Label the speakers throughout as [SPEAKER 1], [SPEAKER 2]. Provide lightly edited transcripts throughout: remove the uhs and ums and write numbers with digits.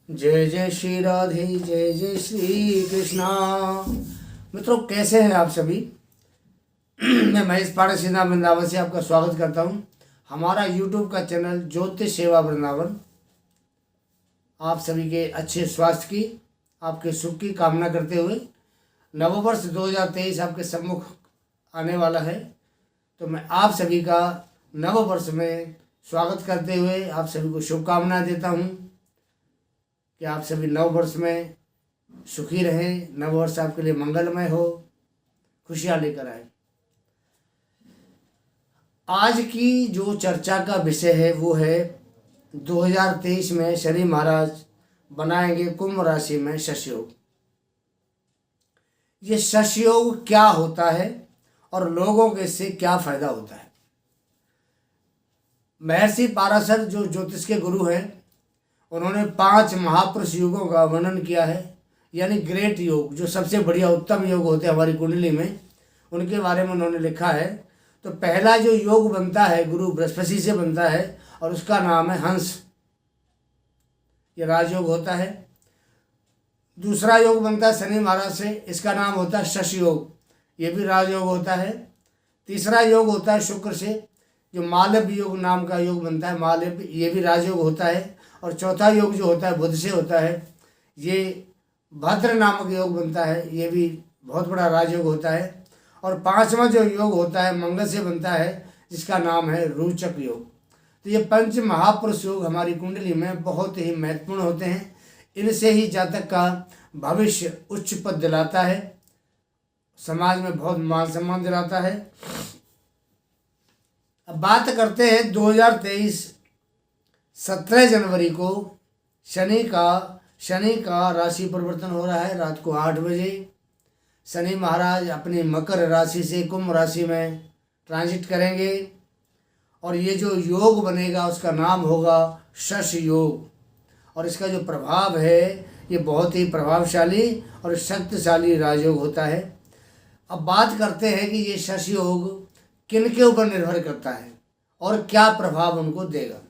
[SPEAKER 1] जय जय श्री राधे, जय जय श्री कृष्णा। मित्रों, कैसे हैं आप सभी? मैं महेश पाठक सिन्हा वृंदावन से आपका स्वागत करता हूं। हमारा यूट्यूब का चैनल ज्योतिष सेवा वृंदावन आप सभी के अच्छे स्वास्थ्य की, आपके सुख की कामना करते हुए नववर्ष 2023 आपके सम्मुख आने वाला है। तो मैं आप सभी का नववर्ष में स्वागत करते हुए आप सभी को शुभकामनाएं देता हूं कि आप सभी नव वर्ष में सुखी रहें, नव वर्ष आपके लिए मंगलमय हो, खुशियाँ लेकर आए। आज की जो चर्चा का विषय है वो है 2023 में शनि महाराज बनाएंगे कुंभ राशि में शश योग। ये शश योग क्या होता है और लोगों के इससे क्या फायदा होता है? महर्षि पाराशर जो ज्योतिष के गुरु हैं, उन्होंने 5 महापुरुष युगों का वर्णन किया है, यानी ग्रेट योग, जो सबसे बढ़िया उत्तम योग होते हैं हमारी कुंडली में, उनके बारे में उन्होंने लिखा है। तो पहला जो योग बनता है गुरु बृहस्पति से बनता है और उसका नाम है हंस, ये राजयोग होता है। दूसरा योग बनता है शनि महाराज से, इसका नाम होता है शश योग, ये भी राजयोग होता है। तीसरा योग होता है शुक्र से, जो मालव योग नाम का योग बनता है, मालव, ये भी राजयोग होता है। और चौथा योग जो होता है बुध से होता है, ये भद्र नामक योग बनता है, ये भी बहुत बड़ा राजयोग होता है। और 5वां जो योग होता है मंगल से बनता है, जिसका नाम है रोचक योग। तो ये 5 महापुरुष योग हमारी कुंडली में बहुत ही महत्वपूर्ण होते हैं। इनसे ही जातक का भविष्य उच्च पद दिलाता है, समाज में बहुत मान सम्मान दिलाता है। अब बात करते हैं 2023 17 जनवरी को शनि का राशि परिवर्तन हो रहा है। रात को 8 बजे शनि महाराज अपनी मकर राशि से कुंभ राशि में ट्रांजिट करेंगे और ये जो योग बनेगा उसका नाम होगा शश योग। और इसका जो प्रभाव है ये बहुत ही प्रभावशाली और शक्तिशाली राजयोग होता है। अब बात करते हैं कि ये शश योग किन के ऊपर निर्भर करता है और क्या प्रभाव उनको देगा।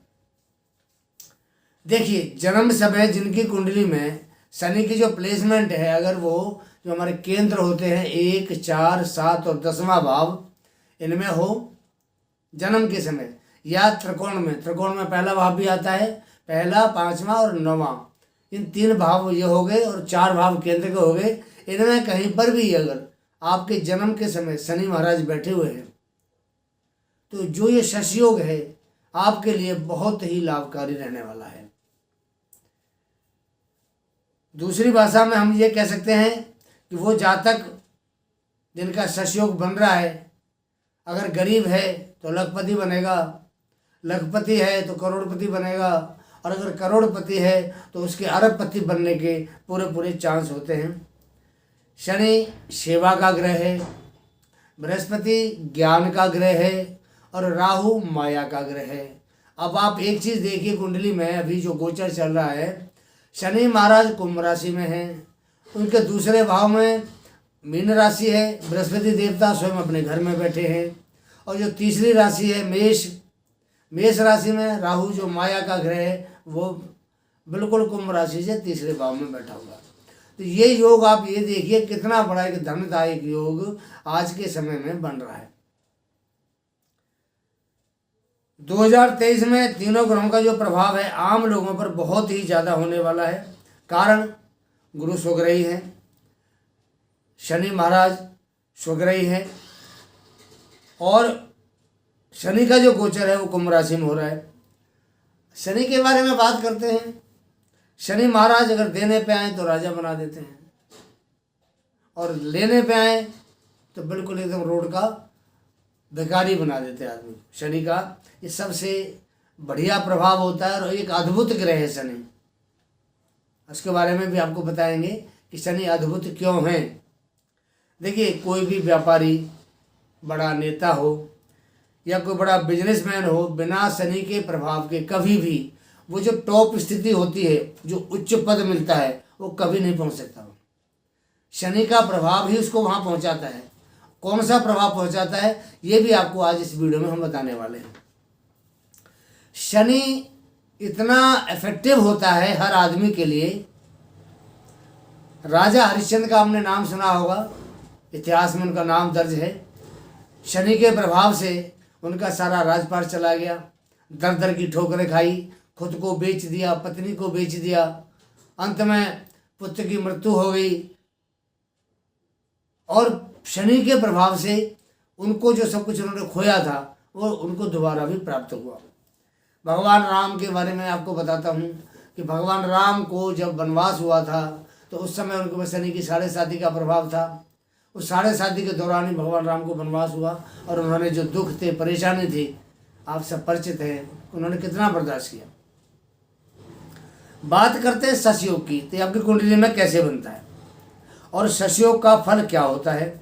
[SPEAKER 1] देखिए, जन्म समय जिनकी कुंडली में शनि की जो प्लेसमेंट है, अगर वो जो हमारे केंद्र होते हैं 1, 4, 7 और 10वां भाव, इनमें हो जन्म के समय, या त्रिकोण में पहला भाव भी आता है, पहला, 5वां और 9वां, इन 3 भाव ये हो गए और 4 भाव केंद्र के हो गए। इनमें कहीं पर भी अगर आपके जन्म के समय शनि महाराज बैठे हुए हैं तो जो ये शश योग है आपके लिए बहुत ही लाभकारी रहने वाला है। दूसरी भाषा में हम ये कह सकते हैं कि वो जातक जिनका शश योग बन रहा है, अगर गरीब है तो लखपति बनेगा, लखपति है तो करोड़पति बनेगा, और अगर करोड़पति है तो उसके अरबपति बनने के पूरे चांस होते हैं। शनि सेवा का ग्रह है, बृहस्पति ज्ञान का ग्रह है और राहु माया का ग्रह है। अब आप एक चीज़ देखिए, कुंडली में अभी जो गोचर चल रहा है, शनि महाराज कुंभ राशि में हैं, उनके दूसरे भाव में मीन राशि है, बृहस्पति देवता स्वयं अपने घर में बैठे हैं। और जो तीसरी राशि है मेष राशि में राहु जो माया का ग्रह है, वो बिल्कुल कुंभ राशि से तीसरे भाव में बैठा हुआ। तो ये योग आप ये देखिए कितना बड़ा एक धनदायक योग आज के समय में बन रहा है। 2023 में तीनों ग्रहों का जो प्रभाव है आम लोगों पर बहुत ही ज़्यादा होने वाला है। कारण गुरु स्वग्रही हैं, शनि महाराज स्वग्रही हैं, और शनि का जो गोचर है वो कुंभ राशि में हो रहा है। शनि के बारे में बात करते हैं। शनि महाराज अगर देने पे आए तो राजा बना देते हैं, और लेने पे आए तो बिल्कुल एकदम रोड का भिखारी बना देते हैं आदमी। शनि का ये सबसे बढ़िया प्रभाव होता है और एक अद्भुत ग्रह है शनि। उसके बारे में भी आपको बताएंगे कि शनि अद्भुत क्यों हैं। देखिए, कोई भी व्यापारी, बड़ा नेता हो या कोई बड़ा बिजनेसमैन हो, बिना शनि के प्रभाव के कभी भी वो जो टॉप स्थिति होती है, जो उच्च पद मिलता है, वो कभी नहीं पहुंच सकता। शनि का प्रभाव ही उसको वहां पहुंचाता है। कौन सा प्रभाव पहुंचाता है ये भी आपको आज इस वीडियो में हम बताने वाले हैं। शनि इतना इफेक्टिव होता है हर आदमी के लिए। राजा हरिश्चंद्र का हमने नाम सुना होगा, इतिहास में उनका नाम दर्ज है। शनि के प्रभाव से उनका सारा राजपाट चला गया, दर दर की ठोकरें खाई, खुद को बेच दिया, पत्नी को बेच दिया, अंत में पुत्र की मृत्यु हो गई। और शनि के प्रभाव से उनको जो सब कुछ उन्होंने खोया था वो उनको दोबारा भी प्राप्त हुआ। भगवान राम के बारे में आपको बताता हूँ कि भगवान राम को जब वनवास हुआ था तो उस समय उनके ऊपर शनि की 7.5 का प्रभाव था। उस 7.5 के दौरान ही भगवान राम को वनवास हुआ और उन्होंने जो दुख थे, परेशानी थी, आप सब परिचित हैं, उन्होंने कितना बर्दाश्त किया। बात करते हैं शशयोग की, तो आपकी कुंडली में कैसे बनता है और शशयोग का फल क्या होता है,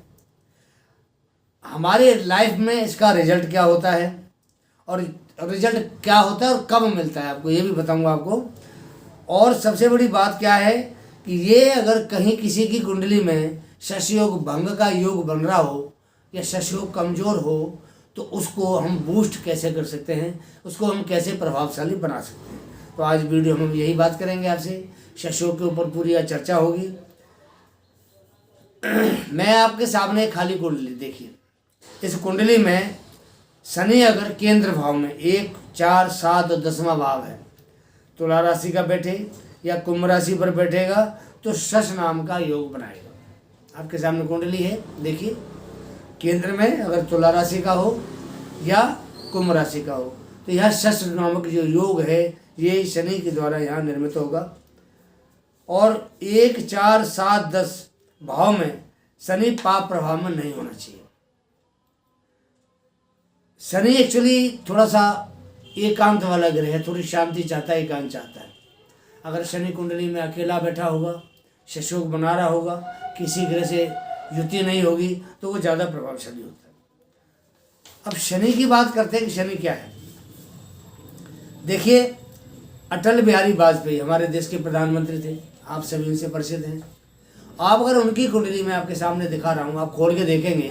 [SPEAKER 1] हमारे लाइफ में इसका रिजल्ट क्या होता है और रिजल्ट क्या होता है और कब मिलता है, आपको ये भी बताऊंगा आपको। और सबसे बड़ी बात क्या है कि ये अगर कहीं किसी की कुंडली में शशयोग भंग का योग बन रहा हो या शशयोग कमज़ोर हो तो उसको हम बूस्ट कैसे कर सकते हैं, उसको हम कैसे प्रभावशाली बना सकते हैं। तो आज वीडियो में हम यही बात करेंगे आपसे, शशयोग के ऊपर पूरी चर्चा होगी। मैं आपके सामने एक खाली कुंडली देखिए, इस कुंडली में शनि अगर केंद्र भाव में 1, 4, 7 और 10वां भाव है, तुला राशि का बैठे या कुंभ राशि पर बैठेगा तो शश नाम का योग बनाएगा। आपके सामने कुंडली है, देखिए केंद्र में अगर तुला राशि का हो या कुंभ राशि का हो तो यह शश नामक जो योग है ये शनि के द्वारा यहाँ निर्मित होगा। और 1, 4, 7, 10 भाव में शनि पाप प्रभाव में नहीं होना चाहिए। शनि एक्चुअली थोड़ा सा एकांत वाला ग्रह है, थोड़ी शांति चाहता है, एकांत चाहता है। अगर शनि कुंडली में अकेला बैठा होगा, शशयोग बना रहा होगा, किसी ग्रह से युति नहीं होगी तो वो ज़्यादा प्रभावशाली होता है। अब शनि की बात करते हैं कि शनि क्या है। देखिए अटल बिहारी वाजपेयी हमारे देश के प्रधानमंत्री थे, आप सभी उनसे परिचित हैं। आप अगर उनकी कुंडली में आपके सामने दिखा रहा हूँ, आप खोल के देखेंगे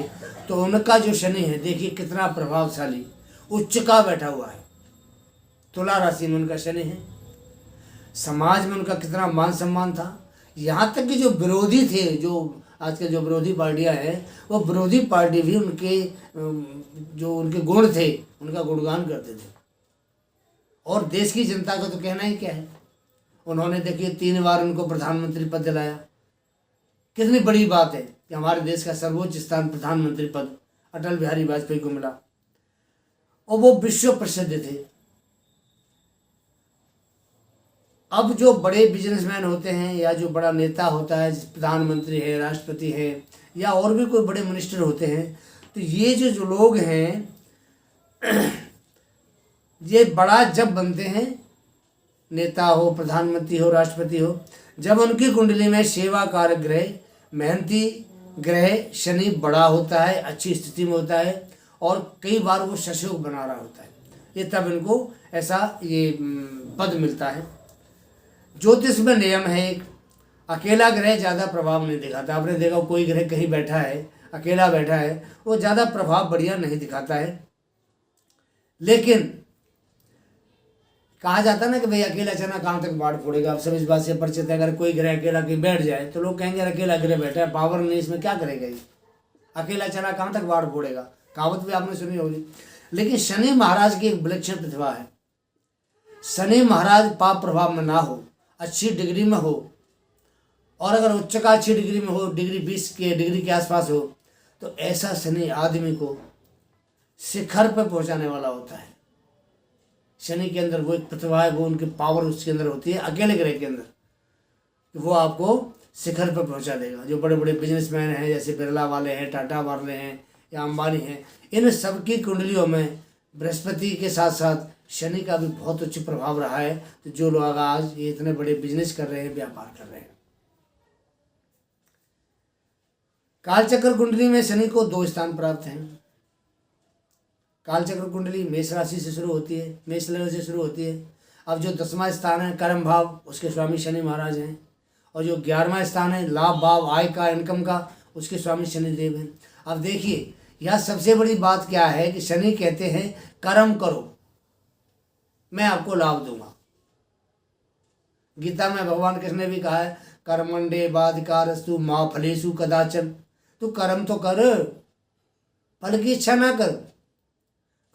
[SPEAKER 1] तो उनका जो शनि है देखिए कितना प्रभावशाली उच्च का बैठा हुआ है। तुला राशि में उनका शनि है, समाज में उनका कितना मान सम्मान था। यहाँ तक कि जो विरोधी थे, जो आजकल जो विरोधी पार्टियाँ हैं, वो विरोधी पार्टी भी उनके जो उनके गुण थे उनका गुणगान करते थे। और देश की जनता का तो कहना ही क्या है, उन्होंने देखिए 3 बार उनको प्रधानमंत्री पद दिलाया। कितनी बड़ी बात है कि हमारे देश का सर्वोच्च स्थान प्रधानमंत्री पद अटल बिहारी वाजपेयी को मिला और वो विश्व प्रसिद्ध थे। अब जो बड़े बिजनेसमैन होते हैं या जो बड़ा नेता होता है, प्रधानमंत्री है, राष्ट्रपति है या और भी कोई बड़े मिनिस्टर होते हैं, तो ये जो लोग हैं ये बड़ा जब बनते हैं, नेता हो, प्रधानमंत्री हो, राष्ट्रपति हो, जब उनकी कुंडली में सेवा कारक ग्रह, मेहनती ग्रह शनि बड़ा होता है, अच्छी स्थिति में होता है और कई बार वो शशयोग बना रहा होता है, ये तब इनको ऐसा ये पद मिलता है। ज्योतिष में नियम है, एक अकेला ग्रह ज़्यादा प्रभाव नहीं दिखाता। आपने देखा कोई ग्रह कहीं बैठा है, अकेला बैठा है, वो ज़्यादा प्रभाव बढ़िया नहीं दिखाता है। लेकिन कहा जाता है ना कि भाई अकेला चना कहाँ तक बाढ़ फोड़ेगा। आप सब इस बात से परिचित है, अगर कोई ग्रह अकेला कहीं बैठ जाए तो लोग कहेंगे अकेला ग्रह बैठा है, पावर नहीं, इसमें क्या करेगा ये, अकेला चना कहाँ तक बाढ़ फोड़ेगा, कहावत भी आपने सुनी होगी। लेकिन शनि महाराज की एक विलक्षण प्रतिभा है। शनि महाराज पाप प्रभाव में ना हो, अच्छी डिग्री में हो, और अगर उच्च का अच्छी डिग्री में हो, डिग्री 20 के डिग्री के आसपास हो, तो ऐसा शनि आदमी को शिखर पर पहुंचाने वाला होता है। शनि के अंदर वो एक प्रतिभा है, वो उनकी पावर उसके अंदर होती है, अकेले ग्रह के अंदर, वो आपको शिखर पर पहुंचा देगा। जो बड़े बड़े बिजनेसमैन हैं, जैसे बिरला वाले हैं, टाटा वाले हैं या अंबानी हैं, इन सबकी कुंडलियों में बृहस्पति के साथ साथ शनि का भी बहुत उच्च प्रभाव रहा है। तो जो लोग आज ये इतने बड़े बिजनेस कर रहे हैं, व्यापार कर रहे हैं। कालचक्र कुंडली में शनि को 2 स्थान प्राप्त हैं। कालचक्र कुंडली मेष राशि से शुरू होती है, मेष लग्न से शुरू होती है। अब जो 10वां स्थान है कर्म भाव, उसके स्वामी शनि महाराज हैं। और जो 11वां स्थान है लाभ भाव, आय का, इनकम का, उसके स्वामी शनिदेव हैं। अब देखिए यह सबसे बड़ी बात क्या है कि शनि कहते हैं कर्म करो, मैं आपको लाभ दूंगा। गीता में भगवान कृष्ण ने भी कहा है, कर्मण्डे बाधिकारस्तु माँ फलेषु कदाचन। तू कर्म तो कर, फल की इच्छा ना कर,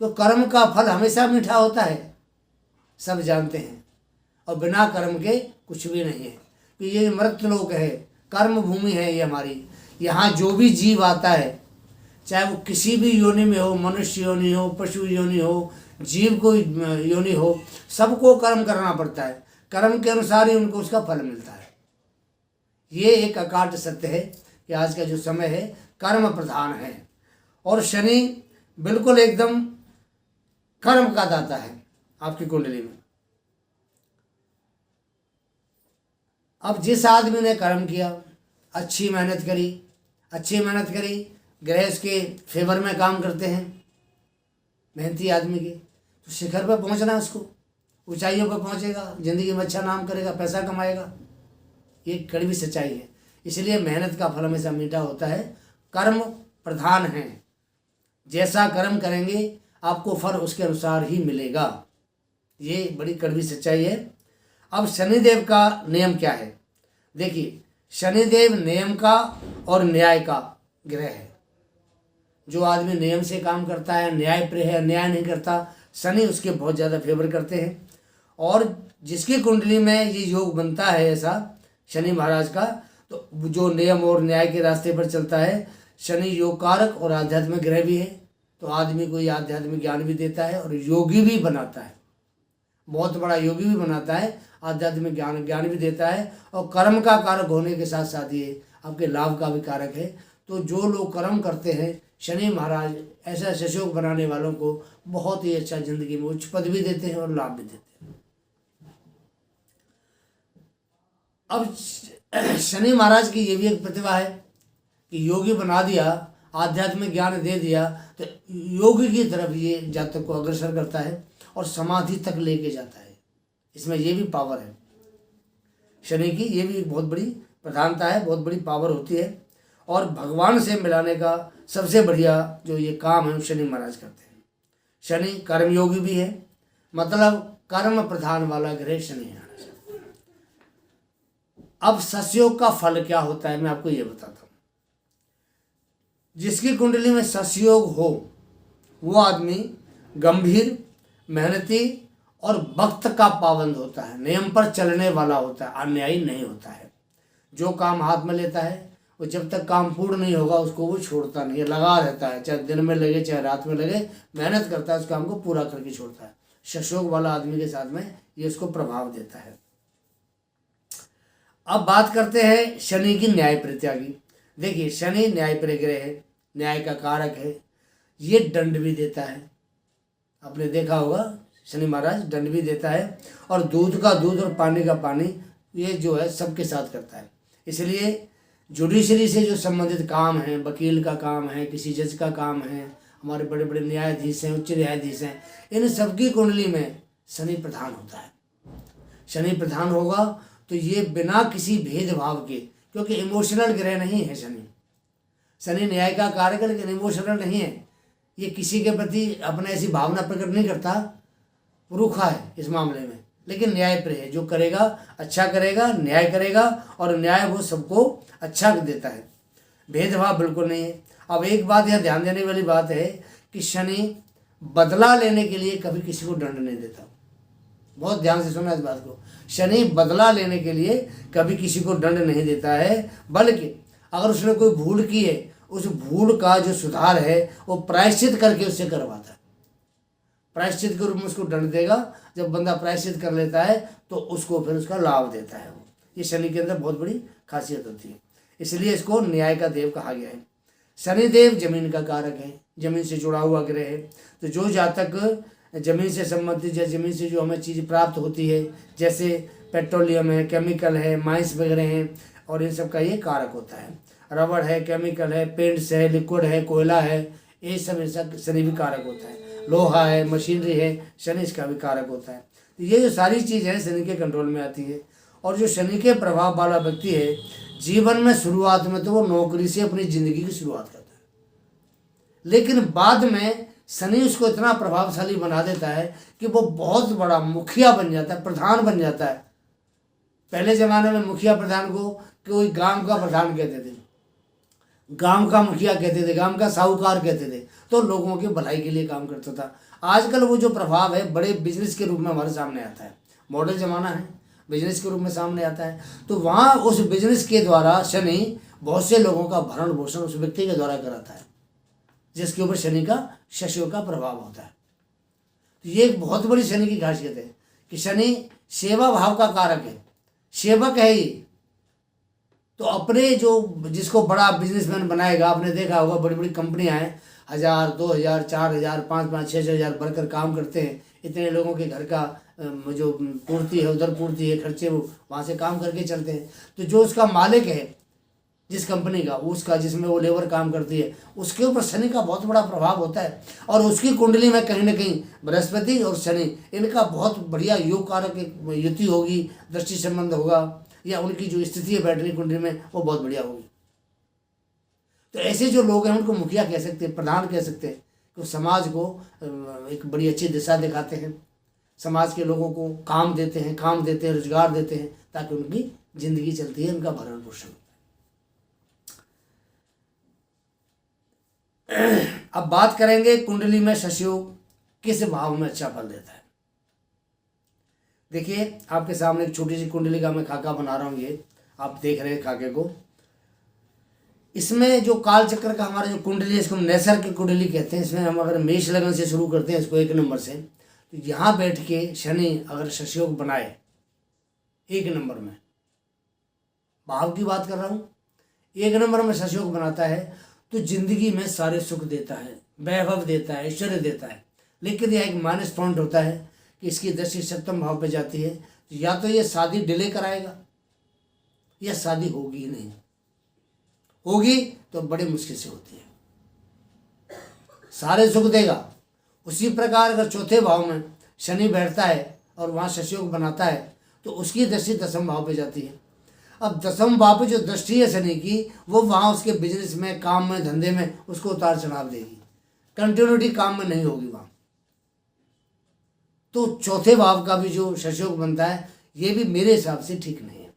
[SPEAKER 1] तो कर्म का फल हमेशा मीठा होता है, सब जानते हैं। और बिना कर्म के कुछ भी नहीं है, कि ये मृत्यलोक है, कर्म भूमि है ये हमारी। यहाँ जो भी जीव आता है, चाहे वो किसी भी योनि में हो, मनुष्य योनि हो, पशु योनि हो, जीव को योनि हो, सबको कर्म करना पड़ता है। कर्म के अनुसार ही उनको उसका फल मिलता है। ये एक अकाट्य सत्य है कि आज का जो समय है कर्म प्रधान है, और शनि बिल्कुल एकदम कर्म का दाता है आपकी कुंडली में। अब जिस आदमी ने कर्म किया, अच्छी मेहनत करी, ग्रह उसके फेवर में काम करते हैं, मेहनती आदमी के, तो शिखर पर पहुंचना, उसको ऊंचाइयों पर पहुंचेगा, जिंदगी में अच्छा नाम करेगा, पैसा कमाएगा। ये कड़वी सच्चाई है। इसलिए मेहनत का फल हमेशा मीठा होता है। कर्म प्रधान है, जैसा कर्म करेंगे आपको फल उसके अनुसार ही मिलेगा। ये बड़ी कड़वी सच्चाई है। अब शनिदेव का नियम क्या है? देखिए, शनिदेव नियम का और न्याय का ग्रह है। जो आदमी नियम से काम करता है, न्याय प्रिय है, न्याय नहीं करता, शनि उसके बहुत ज़्यादा फेवर करते हैं। और जिसकी कुंडली में ये योग बनता है ऐसा शनि महाराज का, तो जो नियम और न्याय के रास्ते पर चलता है, शनि योग कारक और आध्यात्मिक ग्रह भी है, तो आदमी को ये आध्यात्मिक ज्ञान भी देता है और योगी भी बनाता है, बहुत बड़ा योगी भी बनाता है, आध्यात्मिक ज्ञान भी देता है। और कर्म का कारक होने के साथ साथ ये आपके लाभ का भी कारक है। तो जो लोग कर्म करते हैं, शनि महाराज ऐसा सशोक बनाने वालों को बहुत ही अच्छा जिंदगी में उच्च पद भी देते हैं और लाभ भी देते हैं। अब शनि महाराज की ये भी एक प्रतिभा है कि योगी बना दिया, आध्यात्मिक ज्ञान दे दिया, तो योगी की तरफ ये जातक को अग्रसर करता है और समाधि तक लेके जाता है। इसमें ये भी पावर है शनि की, ये भी एक बहुत बड़ी प्रधानता है, बहुत बड़ी पावर होती है। और भगवान से मिलाने का सबसे बढ़िया जो ये काम है शनि महाराज करते हैं। शनि कर्मयोगी भी है, मतलब कर्म प्रधान वाला ग्रह शनि है। अब सस्योग का फल क्या होता है मैं आपको ये बताता हूँ। जिसकी कुंडली में सस्योग हो वो आदमी गंभीर, मेहनती और वक्त का पाबंद होता है, नियम पर चलने वाला होता है, अन्यायी नहीं होता है। जो काम हाथ में लेता है वो जब तक काम पूर्ण नहीं होगा उसको वो छोड़ता नहीं है, लगा रहता है, चाहे दिन में लगे चाहे रात में लगे, मेहनत करता है, उस काम को पूरा करके छोड़ता है। सस्योग वाला आदमी के साथ में ये उसको प्रभाव देता है। अब बात करते हैं शनि की न्याय प्रत्या की। देखिए, शनि न्याय प्रिय ग्रह है, न्याय का कारक है, ये दंड भी देता है। आपने देखा होगा शनि महाराज दंड भी देता है, और दूध का दूध और पानी का पानी ये जो है सबके साथ करता है। इसलिए जुडिशरी से जो संबंधित काम है, वकील का काम है, किसी जज का काम है, हमारे बड़े बड़े न्यायाधीश हैं, उच्च न्यायाधीश हैं, इन सबकी कुंडली में शनि प्रधान होता है। शनि प्रधान होगा तो ये बिना किसी भेदभाव के, क्योंकि इमोशनल ग्रह नहीं है शनि। शनि न्याय का कारक है लेकिन इमोशनल नहीं है, ये किसी के प्रति अपने ऐसी भावना प्रकट नहीं करता, रूखा है इस मामले में, लेकिन न्याय प्रिय है। जो करेगा अच्छा करेगा, न्याय करेगा, और न्याय वो सबको अच्छा देता है, भेदभाव बिल्कुल नहीं है। अब एक बात यह ध्यान देने वाली बात है कि शनि बदला लेने के लिए कभी किसी को दंड नहीं देता। बहुत ध्यान से सुना इस बात को, शनि बदला लेने के लिए कभी किसी को दंड नहीं देता है, बल्कि अगर उसने कोई भूल की है, उस भूल का जो सुधार है वो प्रायश्चित करके उससे करवाता है। प्रायश्चित के रूप में उसको दंड देगा। जब बंदा प्रायश्चित कर लेता है तो उसको फिर उसका लाभ देता है। वो ये शनि के अंदर बहुत बड़ी खासियत होती है, इसलिए इसको न्याय का देव कहा गया है। शनिदेव जमीन का कारक है, जमीन से जुड़ा हुआ ग्रह है। तो जो जातक जमीन से संबंधित या जमीन से जो हमें चीज़ प्राप्त होती है, जैसे पेट्रोलियम है, केमिकल है, माइंस वगैरह हैं, और इन सब का ये कारक होता है। रबड़ है, केमिकल है, पेंट्स है, लिक्विड है, कोयला है, ये सब इसका शनि भी कारक होता है। लोहा है, मशीनरी है, शनि इसका भी कारक होता है। तो ये जो सारी चीज़ है शनि के कंट्रोल में आती है। और जो शनि के प्रभाव वाला व्यक्ति है, जीवन में शुरुआत में तो वो नौकरी से अपनी ज़िंदगी की शुरुआत करता है, लेकिन बाद में शनि उसको इतना प्रभावशाली बना देता है कि वो बहुत बड़ा मुखिया बन जाता है, प्रधान बन जाता है, पहले ज़माने में मुखिया प्रधान को कोई गांव का प्रधान कहते थे, गांव का मुखिया कहते थे, गांव का साहूकार कहते थे, तो लोगों की भलाई के लिए काम करता था। आजकल वो जो प्रभाव है बड़े बिजनेस के रूप में हमारे सामने आता है, मॉडल ज़माना है, बिजनेस के रूप में सामने आता है। तो वहाँ उस बिजनेस के द्वारा शनि बहुत से लोगों का भरण पोषण उस व्यक्ति के द्वारा कराता है, जिसके ऊपर शनि का शशियोग का प्रभाव होता है। तो ये एक बहुत बड़ी शनि की खासियत है कि शनि सेवा भाव का कारक है, सेवक है ये। तो अपने जो जिसको बड़ा बिजनेसमैन बनाएगा, आपने देखा होगा बड़ी बड़ी कंपनियां हैं, 1000, 2000, 4000, 5-5, 6-6 वर्कर काम करते हैं, इतने लोगों के घर का जो पूर्ति है, उधर पूर्ति है, खर्चे वो वहाँ से काम करके चलते हैं। तो जो उसका मालिक है जिस कंपनी का, उसका जिसमें वो लेबर काम करती है, उसके ऊपर शनि का बहुत बड़ा प्रभाव होता है। और उसकी कुंडली में कहीं ना कहीं बृहस्पति और शनि इनका बहुत बढ़िया योग कारक युति होगी, दृष्टि संबंध होगा, या उनकी जो स्थिति है बैठने कुंडली में वो बहुत बढ़िया होगी। तो ऐसे जो लोग हैं उनको मुखिया कह सकते हैं, प्रधान कह सकते हैं, तो समाज को एक बड़ी अच्छी दिशा दिखाते हैं, समाज के लोगों को काम देते हैं, रोजगार देते हैं, ताकि उनकी जिंदगी चलती है, उनका भरण पोषण होता है। अब बात करेंगे कुंडली में शशियोग किस भाव में अच्छा फल देता है। देखिए आपके सामने एक छोटी सी कुंडली का मैं खाका बना रहा हूँ, ये आप देख रहे हैं खाके को। इसमें जो काल चक्र का हमारा जो कुंडली है, इसको हम नैसर्गिक की कुंडली कहते हैं। इसमें हम अगर मेष लगन से शुरू करते हैं इसको 1 नंबर से, तो यहाँ बैठ के शनि अगर शशियोग बनाए 1 नंबर में, भाव की बात कर रहा हूँ, 1 नंबर में शशियोग बनाता है तो जिंदगी में सारे सुख देता है, वैभव देता है, ऐश्वर्य देता है। लेकिन यह एक माइनस पॉइंट होता है कि इसकी दृष्टि 7वें भाव पे जाती है, तो या तो ये शादी डिले कराएगा या शादी होगी ही नहीं, होगी तो बड़े मुश्किल से होती है, सारे सुख देगा। उसी प्रकार अगर 4थे भाव में शनि बैठता है और वहाँ शशियोग बनाता है तो उसकी दृष्टि 10वें भाव पे जाती है। अब 10वें भाव पे जो दृष्टि है शनि की, वो वहाँ उसके बिजनेस में, काम में, धंधे में उसको उतार चढ़ाव देगी, कंटिन्यूटी काम में नहीं होगी वहाँ। तो 4थे भाव का भी जो शशियोग बनता है ये भी मेरे हिसाब से ठीक नहीं है।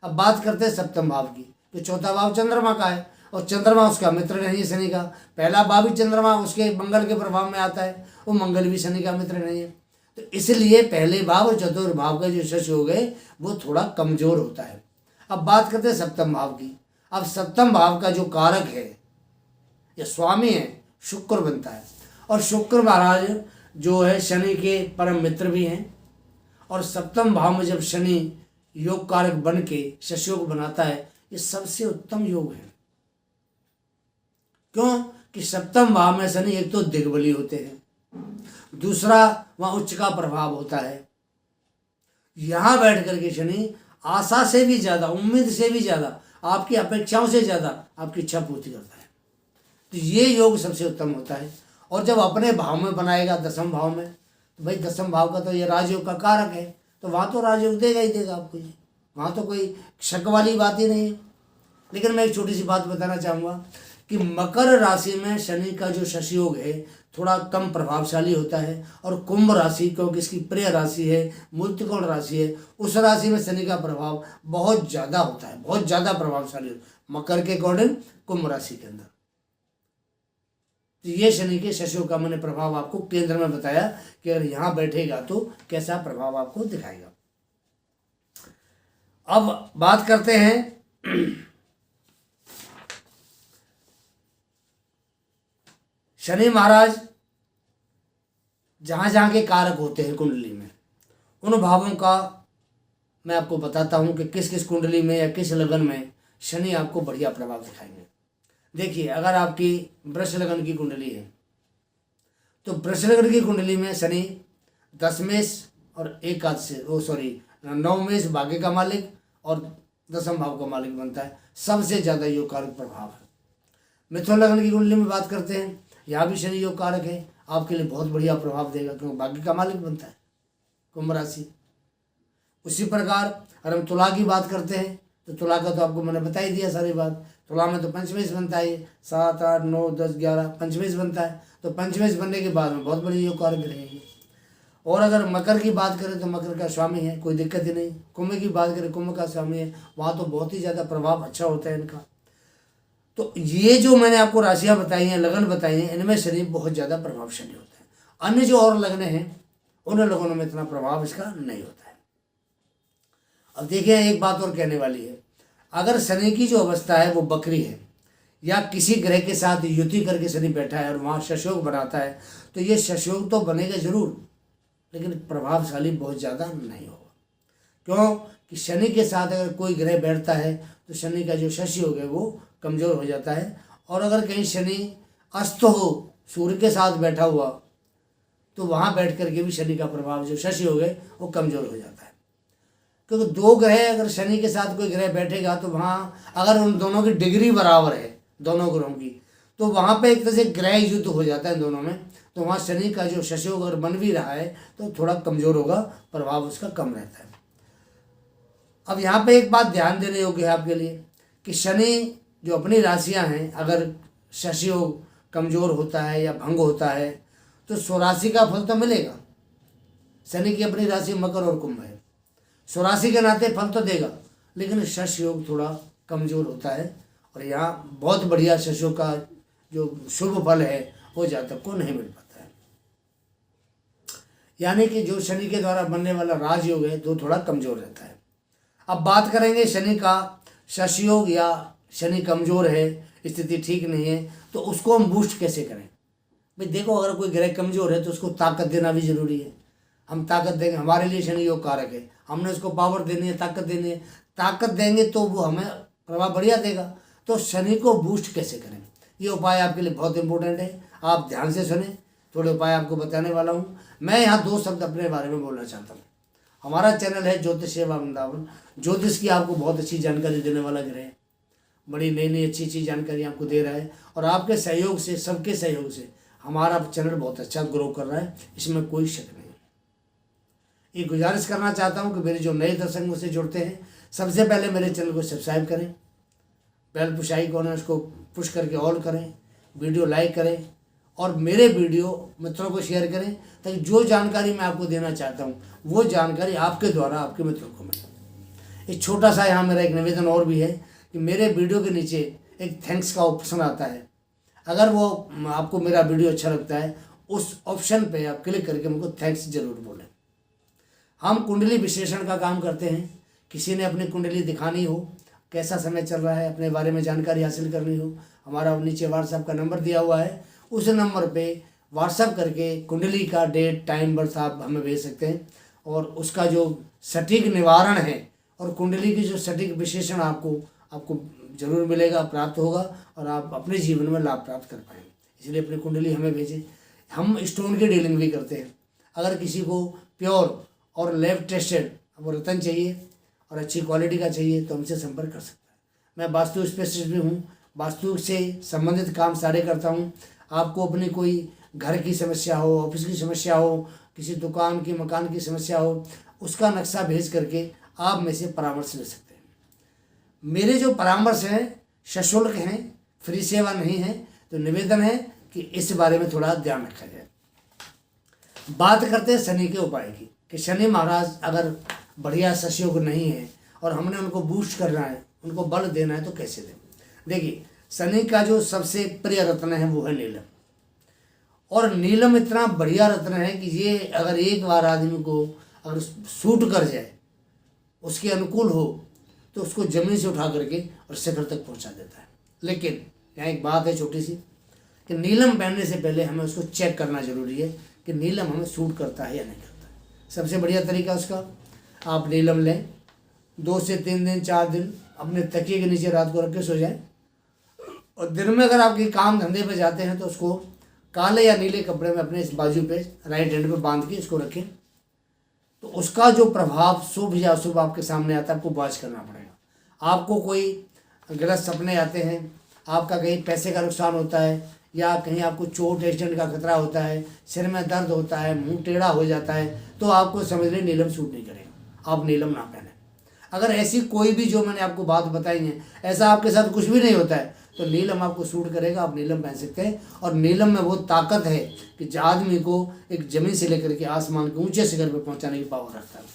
[SPEAKER 1] अब बात करते हैं 7वें भाव की, तो 4था भाव चंद्रमा का है और चंद्रमा उसका मित्र नहीं है शनि का। पहला भाव भी चंद्रमा उसके मंगल के प्रभाव में आता है, वो मंगल भी शनि का मित्र नहीं है। तो इसलिए पहले भाव और चतुर्थ भाव का जो शशियोग है वो थोड़ा कमजोर होता है। अब बात करते हैं 7वें भाव की। अब 7वें भाव का जो कारक है या स्वामी है शुक्र बनता है, और शुक्र महाराज जो है शनि के परम मित्र भी हैं। और 7वें भाव में जब शनि योग कारक बन के शशियोग बनाता है, ये सबसे उत्तम योग है। क्यों कि 7वें भाव में शनि एक तो दिग्बली होते हैं, दूसरा वहाँ उच्च का प्रभाव होता है। यहाँ बैठ करके शनि आशा से भी ज़्यादा, उम्मीद से भी ज़्यादा, आपकी अपेक्षाओं से ज़्यादा आपकी इच्छा पूर्ति करता है। तो ये योग सबसे उत्तम होता है। और जब अपने भाव में बनाएगा 10वें भाव में, तो भाई 10वें भाव का तो ये राजयोग का कारक है, तो वहाँ तो राजयोग देगा ही देगा आपको, ये वहाँ तो कोई शक वाली बात ही नहीं है। लेकिन मैं एक छोटी सी बात बताना चाहूँगा कि मकर राशि में शनि का जो शशियोग है थोड़ा कम प्रभावशाली होता है, और कुंभ राशि क्योंकि इसकी प्रिय राशि है, मूर्तिकोण राशि है, उस राशि में शनि का प्रभाव बहुत ज़्यादा होता है, बहुत ज़्यादा प्रभावशाली होता है मकर के अकॉर्डिंग कुंभ राशि के अंदर। तो ये शनि के शशियोग का मैंने प्रभाव आपको केंद्र में बताया कि अगर यहाँ बैठेगा तो कैसा प्रभाव आपको दिखाएगा। अब बात करते हैं शनि महाराज जहाँ जहाँ के कारक होते हैं कुंडली में, उन भावों का मैं आपको बताता हूँ कि किस किस कुंडली में या किस लगन में शनि आपको बढ़िया प्रभाव दिखाएंगे। देखिए अगर आपकी वृष लगन की कुंडली है तो वृष लगन की कुंडली में शनि 10 मेष और 9 मेष भाग्य का मालिक और 10वें भाव का मालिक बनता है, सबसे ज़्यादा योग कारक प्रभाव है। मिथुन लगन की कुंडली में बात करते हैं, यहाँ भी शनि योग कारक है, आपके लिए बहुत बढ़िया प्रभाव देगा क्योंकि भाग्य का मालिक बनता है कुंभ राशि। उसी प्रकार अगर हम तुला की बात करते हैं तो तुला का तो आपको मैंने बता ही दिया सारी बात। तुला में तो पंचमेश बनता है, 7, 8, 9, 10, 11 पंचमेश बनता है। तो पंचमेश बनने के बाद में बहुत बड़ी योग कारक रहेंगे। और अगर मकर की बात करें तो मकर का स्वामी है, कोई दिक्कत ही नहीं। कुंभ की बात करें, कुंभ का स्वामी है, वहाँ तो बहुत ही ज़्यादा प्रभाव अच्छा होता है इनका। तो ये जो मैंने आपको राशियाँ बताई हैं, लगन बताई हैं, इनमें शनि बहुत ज़्यादा प्रभावशाली होता है। अन्य जो और लगने हैं उन लगनों में इतना प्रभाव इसका नहीं होता है। अब देखिए एक बात और कहने वाली है, अगर शनि की जो अवस्था है वो बकरी है या किसी ग्रह के साथ युति करके शनि बैठा है और वहाँ शशयोग बनाता है, तो ये शशयोग तो बनेगा जरूर, लेकिन प्रभावशाली बहुत ज़्यादा नहीं होगा। क्यों कि शनि के साथ अगर कोई ग्रह बैठता है तो शनि का जो शशयोग है वो कमज़ोर हो जाता है। और अगर कहीं शनि अस्त हो, सूर्य के साथ बैठा हुआ, तो वहाँ बैठ करके भी शनि का प्रभाव जो शशयोग है वो कमज़ोर हो जाता है। क्योंकि दो ग्रह अगर शनि के साथ कोई ग्रह बैठेगा तो वहाँ अगर उन दोनों की डिग्री बराबर है, दोनों ग्रहों की, तो वहाँ पे एक तरह से ग्रह युद्ध हो जाता है दोनों में। तो वहाँ शनि का जो शशयोग अगर बन भी रहा है तो थोड़ा कमज़ोर होगा, प्रभाव उसका कम रहता है। अब यहाँ पे एक बात ध्यान देने योग्य है आपके लिए कि शनि जो अपनी राशियाँ हैं, अगर शशयोग कमज़ोर होता है या भंग होता है तो स्वराशि का फल तो मिलेगा। शनि की अपनी राशि मकर और कुंभ है, स्वराशि के नाते फल तो देगा, लेकिन शशयोग थोड़ा कमज़ोर होता है। और यहाँ बहुत बढ़िया शशयोग का जो शुभ फल है वो जातक को नहीं मिल पाता है। यानी कि जो शनि के द्वारा बनने वाला राजयोग है तो थोड़ा कमज़ोर रहता है। अब बात करेंगे शनि का शशयोग या शनि कमज़ोर है, स्थिति ठीक नहीं है, तो उसको हम बूस्ट कैसे करें। भाई देखो, अगर कोई ग्रह कमज़ोर है तो उसको ताकत देना भी ज़रूरी है। हम ताकत देंगे, हमारे लिए शनि योग कारक है, हमने उसको पावर देनी है, ताकत देनी है। ताकत देंगे तो वो हमें प्रभाव बढ़िया देगा। तो शनि को बूस्ट कैसे करें, ये उपाय आपके लिए बहुत इंपॉर्टेंट है। आप ध्यान से सुने, थोड़े उपाय आपको बताने वाला हूँ। मैं यहाँ 2 शब्द अपने बारे में बोलना चाहता हूँ। हमारा चैनल है ज्योतिष सेवा वृंदावन, ज्योतिष की आपको बहुत अच्छी जानकारी देने वाला ग्रह है, बड़ी नई नई अच्छी जानकारी आपको दे रहा है। और आपके सहयोग से, सबके सहयोग से हमारा चैनल बहुत अच्छा ग्रो कर रहा है, इसमें कोई शक नहीं। ये गुजारिश करना चाहता हूँ कि मेरे जो नए दर्शक मुझसे जुड़ते हैं, सबसे पहले मेरे चैनल को सब्सक्राइब करें, बेल पुश आइकॉन है उसको पुश करके ऑल करें, वीडियो लाइक करें और मेरे वीडियो मित्रों को शेयर करें, ताकि जो जानकारी मैं आपको देना चाहता हूँ वो जानकारी आपके द्वारा आपके मित्रों को मिले। एक छोटा सा यहाँ मेरा एक निवेदन और भी है कि मेरे वीडियो के नीचे एक थैंक्स का ऑप्शन आता है। अगर वो आपको मेरा वीडियो अच्छा लगता है, उस ऑप्शन पे आप क्लिक करके मुझको थैंक्स जरूर बोलें। हम कुंडली विश्लेषण का काम करते हैं। किसी ने अपनी कुंडली दिखानी हो, कैसा समय चल रहा है, अपने बारे में जानकारी हासिल करनी हो, हमारा नीचे व्हाट्सएप का नंबर दिया हुआ है, उस नंबर पे व्हाट्सएप करके कुंडली का डेट टाइम बर्थ आप हमें भेज सकते हैं। और उसका जो सटीक निवारण है और कुंडली की जो सटीक विश्लेषण आपको जरूर मिलेगा, प्राप्त होगा और आप अपने जीवन में लाभ प्राप्त कर पाएंगे। इसलिए अपनी कुंडली हमें भेजें। हम स्टोन की डीलिंग भी करते हैं। अगर किसी को प्योर और लैब टेस्टेड वो रतन चाहिए और अच्छी क्वालिटी का चाहिए तो हमसे संपर्क कर सकता है। मैं वास्तु स्पेशलिस्ट भी हूँ, वास्तु से संबंधित काम सारे करता हूँ। आपको अपनी कोई घर की समस्या हो, ऑफिस की समस्या हो, किसी दुकान की मकान की समस्या हो, उसका नक्शा भेज करके आप में से परामर्श ले सकते हैं। मेरे जो परामर्श हैं सशुल्क हैं, फ्री सेवा नहीं है, तो निवेदन है कि इस बारे में थोड़ा ध्यान रखा जाए। बात करते हैं शनि के उपाय की कि शनि महाराज अगर बढ़िया शशयोग नहीं है और हमने उनको बूस्ट करना है, उनको बल देना है, तो कैसे दें। देखिए, शनि का जो सबसे प्रिय रत्न है वो है नीलम। और नीलम इतना बढ़िया रत्न है कि ये अगर एक बार आदमी को अगर सूट कर जाए, उसके अनुकूल हो, तो उसको जमीन से उठा करके और शिखर तक पहुंचा देता है। लेकिन यहाँ एक बात है छोटी सी कि नीलम पहनने से पहले हमें उसको चेक करना जरूरी है कि नीलम हमें सूट करता है या नहीं करता है। सबसे बढ़िया तरीका उसका, आप नीलम लें, 2 से 3 दिन 4 दिन अपने तकिए के नीचे रात को रख के सो जाएं। और दिन में अगर आपके काम धंधे पे जाते हैं तो उसको काले या नीले कपड़े में अपने इस बाजू पे राइट हैंड पे बांध के इसको रखें, तो उसका जो प्रभाव शुभ या अशुभ आपके सामने आता है, आपको वॉच करना पड़ेगा। आपको कोई गलत सपने आते हैं, आपका कहीं पैसे का नुकसान होता है या कहीं आपको चोट एक्सीडेंट का खतरा होता है, सिर में दर्द होता है, मुंह टेढ़ा हो जाता है, तो आपको समझ लें नीलम सूट नहीं करेगा, आप नीलम ना पहने। अगर ऐसी कोई भी जो मैंने आपको बात बताई है, ऐसा आपके साथ कुछ भी नहीं होता है, तो नीलम आपको सूट करेगा, आप नीलम पहन सकते हैं। और नीलम में वो ताकत है कि आदमी को एक ज़मीन से लेकर के आसमान के ऊंचे शिखर पर पहुंचाने की पावर रखता है।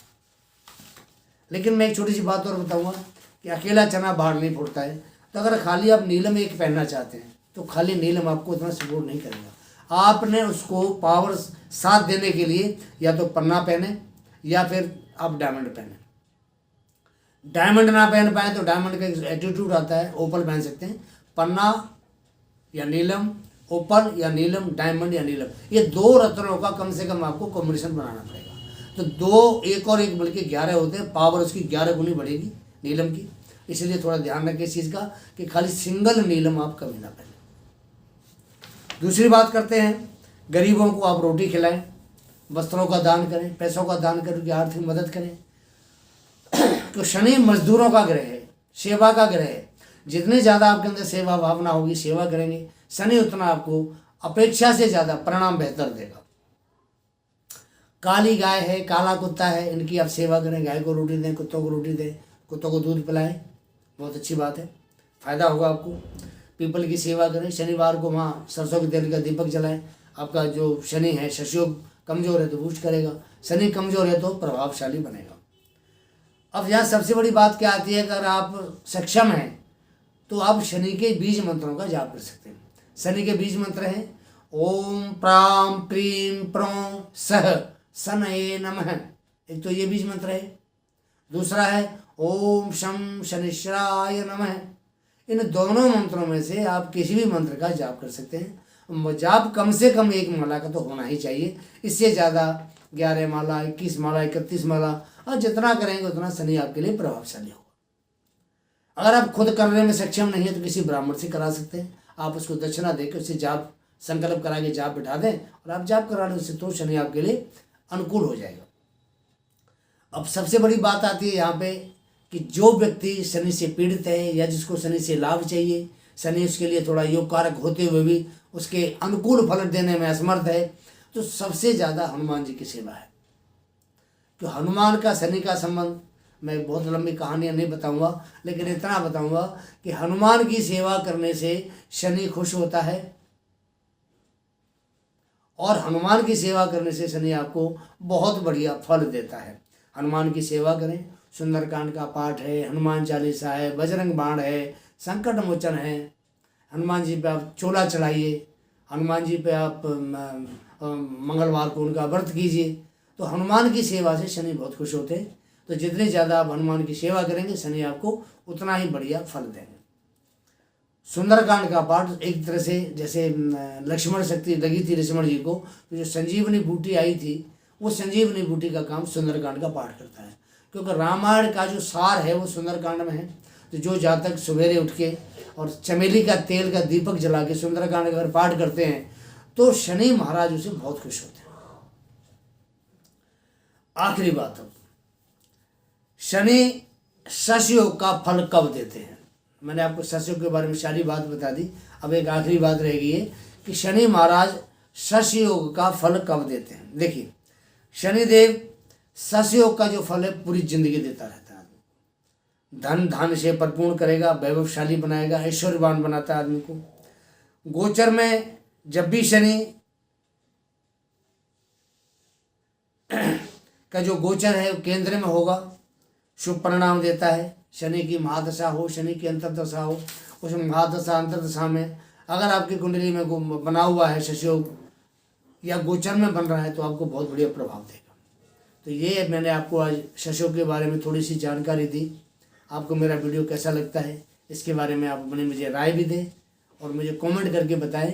[SPEAKER 1] लेकिन मैं एक छोटी सी बात और बताऊंगा कि अकेला चना बाहर नहीं फूटता है। तो अगर खाली आप नीलम एक पहनना चाहते हैं तो खाली नीलम आपको इतना सपोर्ट नहीं करेगा। आपने उसको पावर साथ देने के लिए या तो पन्ना पहने या फिर आप डायमंड पहने। डायमंड ना पहन पाए तो डायमंड का एक एटीट्यूड आता है, ओपल पहन सकते हैं। पन्ना या नीलम, ओपल या नीलम, डायमंड या नीलम, ये 2 रत्नों का कम से कम आपको कॉम्बिनेशन बनाना पड़ेगा। तो 2 एक और एक मिलके 11 होते हैं, पावर उसकी 11 गुनी बढ़ेगी नीलम की। इसलिए थोड़ा ध्यान रखें इस चीज़ का कि खाली सिंगल नीलम आप कभी ना पहने। दूसरी बात करते हैं, गरीबों को आप रोटी खिलाएं, वस्त्रों का दान करें, पैसों का दान करके आर्थिक मदद करें। तो शनि मजदूरों का ग्रह है, सेवा का ग्रह है। जितनी ज़्यादा आपके अंदर सेवा भावना होगी, सेवा करेंगे, शनि उतना आपको अपेक्षा से ज़्यादा परिणाम बेहतर देगा। काली गाय है, काला कुत्ता है, इनकी आप सेवा करें। गाय को रोटी दें, कुत्तों को रोटी दें, कुत्तों को दूध पिलाएं, बहुत अच्छी बात है, फ़ायदा होगा आपको। पीपल की सेवा करें। शनिवार को वहाँ सरसों के तेल का दीपक जलाएं। आपका जो शनि है, शशयोग कमज़ोर है तो बूस्ट करेगा, शनि कमज़ोर है तो प्रभावशाली बनेगा। अब यहाँ सबसे बड़ी बात क्या आती है, अगर आप सक्षम हैं तो आप शनि के बीज मंत्रों का जाप कर सकते हैं। शनि के बीज मंत्र हैं ओम प्राम प्रीम प्रों सह शनये नमः, एक तो ये बीज मंत्र है। दूसरा है ओम शम शनिश्चराय नमः। इन दोनों मंत्रों में से आप किसी भी मंत्र का जाप कर सकते हैं। जाप कम से कम 1 माला का तो होना ही चाहिए, इससे ज़्यादा 11 माला, 21 माला, 31 माला, और जितना करेंगे उतना शनि आपके लिए प्रभावशाली होगा। अगर आप खुद करने में सक्षम नहीं है तो किसी ब्राह्मण से करा सकते हैं। आप उसको दक्षिणा देकर उससे जाप संकल्प करा के जाप बिठा दें और आप जाप करा लें, उससे तो शनि आपके लिए अनुकूल हो जाएगा। अब सबसे बड़ी बात आती है यहाँ पे कि जो व्यक्ति शनि से पीड़ित है या जिसको शनि से लाभ चाहिए, शनि उसके लिए थोड़ा योग कारक होते हुए भी उसके अनुकूल फल देने में असमर्थ है, तो सबसे ज़्यादा हनुमान जी की सेवा है। तो हनुमान का शनि का संबंध, मैं बहुत लंबी कहानियाँ नहीं बताऊंगा, लेकिन इतना बताऊंगा कि हनुमान की सेवा करने से शनि खुश होता है और हनुमान की सेवा करने से शनि आपको बहुत बढ़िया फल देता है। हनुमान की सेवा करें, सुंदरकांड का पाठ है, हनुमान चालीसा है, बजरंग बाण है, संकट मोचन है। हनुमान जी पे आप चोला चढ़ाइए, हनुमान जी पे आप मंगलवार को उनका व्रत कीजिए। तो हनुमान की सेवा से शनि बहुत खुश होते हैं। तो जितनी ज़्यादा आप हनुमान की सेवा करेंगे शनि आपको उतना ही बढ़िया फल देंगे। सुंदरकांड का पाठ एक तरह से जैसे लक्ष्मण शक्ति लगी थी लक्ष्मण जी को, तो जो संजीवनी बूटी आई थी वो संजीवनी बूटी का काम सुंदरकांड का पाठ करता है, क्योंकि रामायण का जो सार है वो सुंदरकांड में है। तो जो जातक सवेरे उठ के और चमेली का तेल का दीपक जला के सुंदरकांड का अगर पाठ करते हैं तो शनि महाराज उसे बहुत खुश होते हैं। आखिरी बात, अब शनि शशयोग का फल कब देते हैं? मैंने आपको शशयोग के बारे में सारी बात बता दी। अब एक आखिरी बात रह गई है कि शनि महाराज शशयोग का फल कब देते हैं। देखिए, शनिदेव शशयोग का जो फल है पूरी जिंदगी देता रहता है। धन धान्य से परिपूर्ण करेगा, वैभवशाली बनाएगा, ऐश्वर्यवान बनाता है आदमी को। गोचर में जब भी शनि का जो गोचर है वो केंद्र में होगा, शुभ परिणाम देता है। शनि की महादशा हो, शनि की अंतर्दशा हो, उस महादशा अंतर्दशा में अगर आपकी कुंडली में बना हुआ है शशयोग या गोचर में बन रहा है तो आपको बहुत बढ़िया प्रभाव देगा। तो ये मैंने आपको आज शशयोग के बारे में थोड़ी सी जानकारी दी। आपको मेरा वीडियो कैसा लगता है इसके बारे में आप अपनी मुझे राय भी दें और मुझे कमेंट करके बताएं।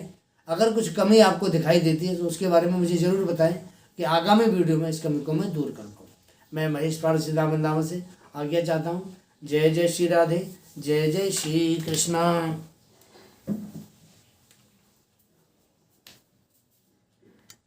[SPEAKER 1] अगर कुछ कमी आपको दिखाई देती है तो उसके बारे में मुझे ज़रूर बताएं कि आगामी वीडियो में इस कमी को मैं दूर कर पाऊँ। मैं महेश पाल सिद्धावंदावन से आज्ञा चाहता हूँ। जय जय श्री राधे, जय जय श्री कृष्णा।